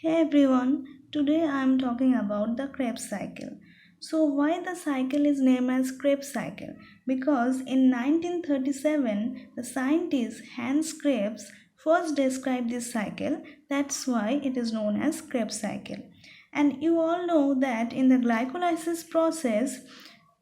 Hey everyone, today I am talking about the Krebs cycle. So why the cycle is named as Krebs cycle? Because in 1937 the scientist Hans Krebs first described this cycle. That's why it is known as Krebs cycle. And you all know that in the glycolysis process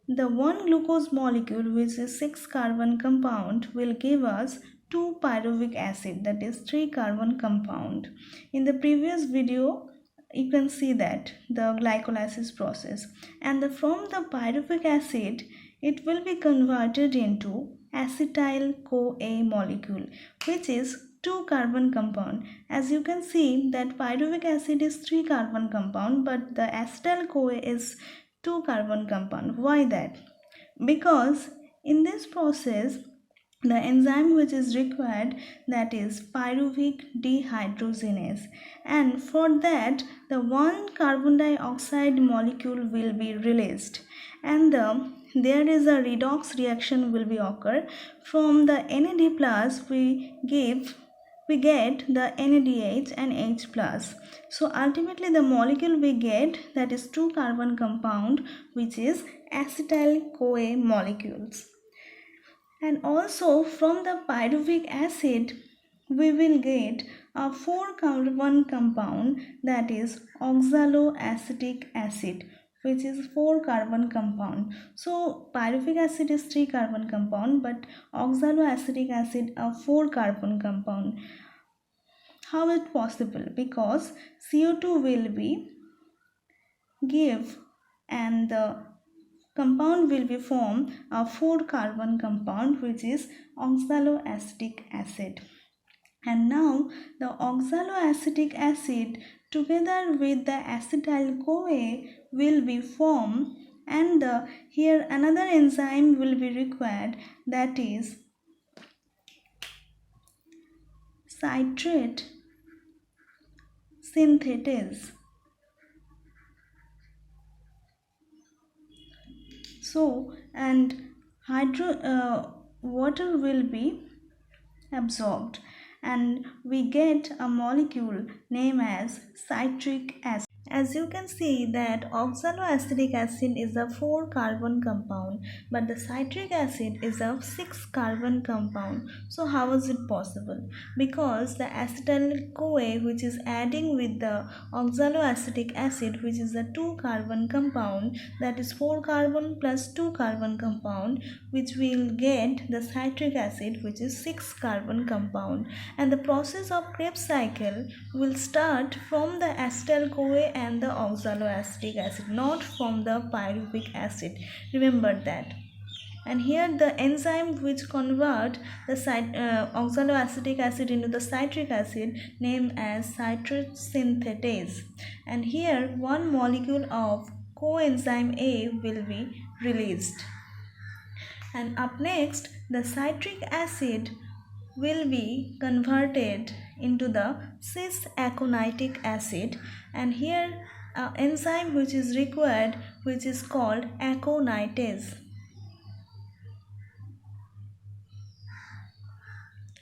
the one glucose molecule, which is 6 carbon compound, will give us 2 pyruvic acid, that is 3 carbon compound. In the previous video you can see that the glycolysis process, and from the pyruvic acid it will be converted into acetyl CoA molecule, which is 2 carbon compound. As you can see that pyruvic acid is 3 carbon compound, but the acetyl CoA is 2 carbon compound. Why that? Because in this process the enzyme which is required, that is pyruvic dehydrogenase, and for that the one carbon dioxide molecule will be released, and there is a redox reaction will be occur. From the NAD plus we get the NADH and H plus. So ultimately the molecule we get, that is 2 carbon compound, which is acetyl CoA molecules. And also from the pyruvic acid we will get a 4 carbon compound, that is oxaloacetic acid, which is 4 carbon compound. So pyruvic acid is 3 carbon compound, but oxaloacetic acid a 4 carbon compound. How is it possible? Because CO2 will be give, and the compound will be formed a 4 carbon compound, which is oxaloacetic acid. And now the oxaloacetic acid together with the acetyl CoA will be formed, and here another enzyme will be required, that is citrate synthetase. So and water will be absorbed, and we get a molecule named as citric acid. As you can see that oxaloacetic acid is a 4 carbon compound, but the citric acid is a 6 carbon compound. So how is it possible? Because the acetyl CoA, which is adding with the oxaloacetic acid, which is a 2 carbon compound, that is 4 carbon plus 2 carbon compound, which will get the citric acid, which is 6 carbon compound. And the process of Krebs cycle will start from the acetyl CoA and the oxaloacetic acid, not from the pyruvic acid. Remember that. And here the enzyme which convert the oxaloacetic acid into the citric acid named as citrate synthetase, and here one molecule of coenzyme A will be released. And up next the citric acid will be converted into the cis-aconitic acid, and here an enzyme which is required, which is called aconitase.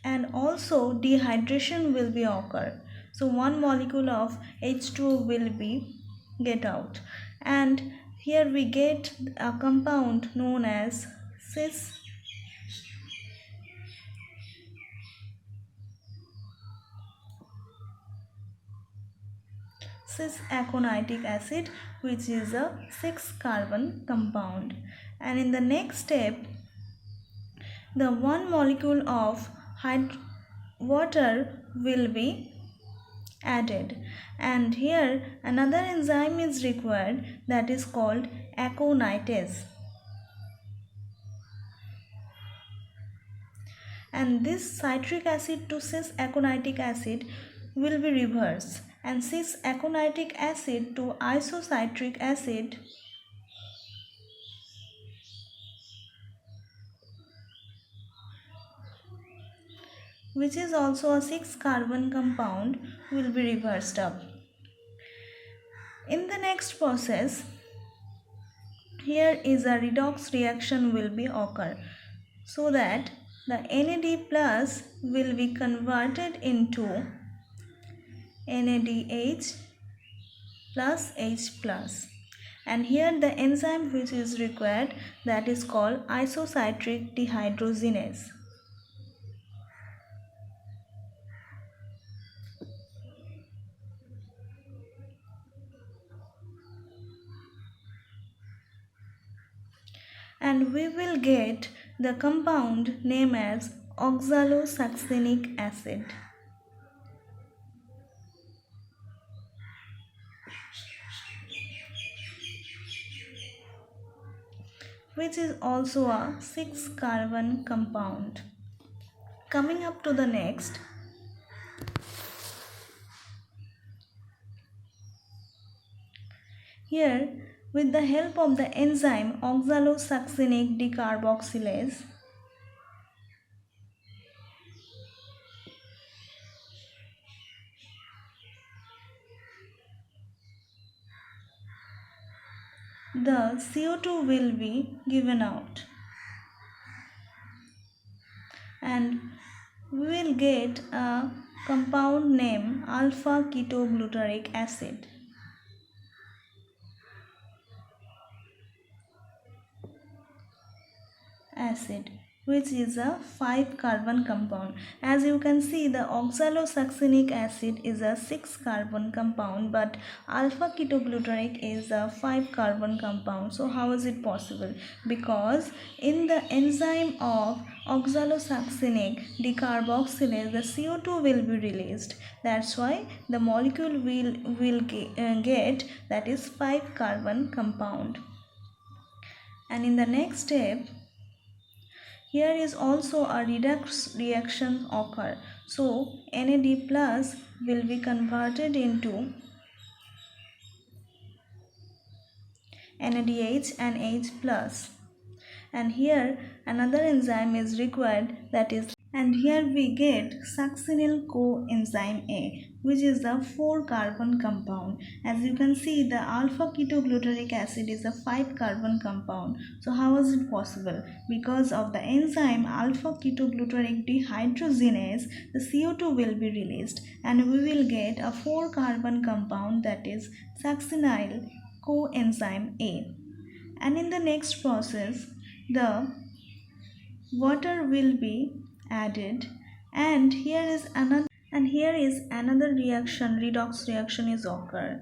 And also dehydration will be occur. So one molecule of H2O will be get out, and here we get a compound known as cis-aconitic acid, which is a 6 carbon compound. And in the next step the one molecule of water will be added, and here another enzyme is required, that is called aconitase. And this citric acid to cis-aconitic acid will be reversed, and cis-aconitic acid to isocitric acid which is also a 6 carbon compound will be reversed up. In the next process, here is a redox reaction will be occur, so that the NAD plus will be converted into NADH plus H plus. And here the enzyme which is required, that is called isocitric dehydrogenase. And we will get the compound named as oxalosuccinic acid, which is also a 6-carbon compound. Coming up to the next, here with the help of the enzyme oxalosuccinic decarboxylase, the CO2 will be given out and we will get a compound named alpha ketoglutarate acid. Which is a 5-carbon compound. As you can see, the oxalosuccinic acid is a 6-carbon compound, but alpha ketoglutarate is a 5-carbon compound. So how is it possible? Because in the enzyme of oxalosuccinic decarboxylase, the CO2 will be released. That's why the molecule will get that is 5-carbon compound. And in the next step, here is also a redox reaction occur. So NAD plus will be converted into NADH and H plus. And here another enzyme is required, that is, and here we get succinyl coenzyme A, which is the 4-carbon compound. As you can see, the alpha ketoglutarate acid is a 5-carbon compound. So how is it possible? Because of the enzyme alpha ketoglutarate dehydrogenase, the CO2 will be released and we will get a 4-carbon compound, that is succinyl coenzyme A. And in the next process, the water will be added and here is another reaction, redox reaction is occur.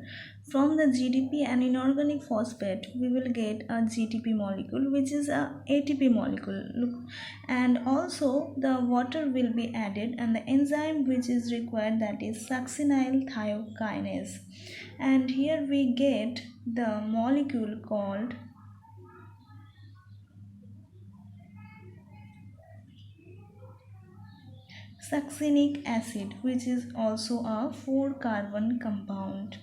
From the GDP and inorganic phosphate we will get a GTP molecule, which is a ATP molecule. Look, and also the water will be added and the enzyme which is required, that is succinyl thiokinase. And here we get the molecule called succinic acid, which is also a 4-carbon compound.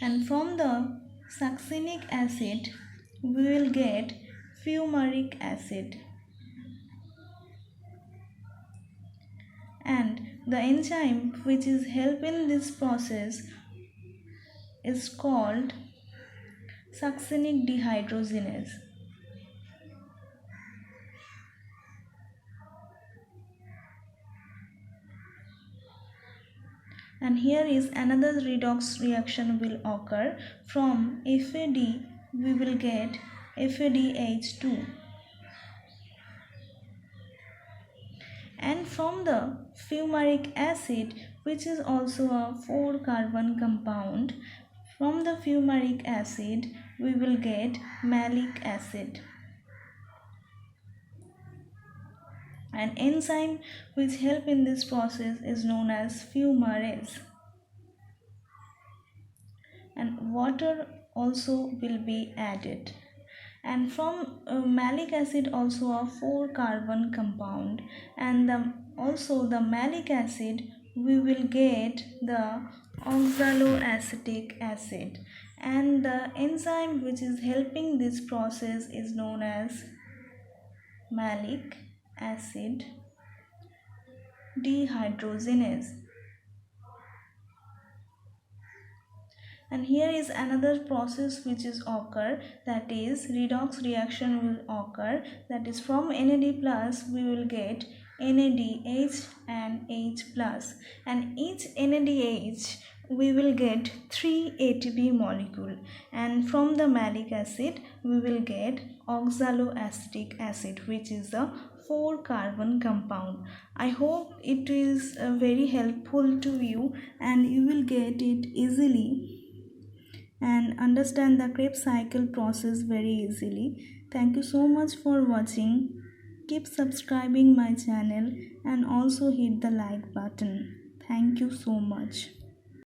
And from the succinic acid we will get fumaric acid. And the enzyme which is helping this process is called succinic dehydrogenase. And here is another redox reaction will occur. From FAD we will get FADH2. And from the fumaric acid, which is also a 4-carbon compound, from the fumaric acid we will get malic acid. An enzyme which help in this process is known as fumarase. And water also will be added. And from malic acid also a 4-carbon compound, and also the malic acid we will get the oxaloacetic acid. And the enzyme which is helping this process is known as malic acid dehydrogenase. And here is another process which is occur, that is redox reaction will occur, that is from NAD plus we will get NADH and H plus, and each NADH we will get 3 ATP molecule, and from the malic acid we will get oxaloacetic acid, which is a 4 carbon compound. I hope it is very helpful to you and you will get it easily and understand the Krebs cycle process very easily. Thank you so much for watching. Keep subscribing my channel and also hit the like button. Thank you so much.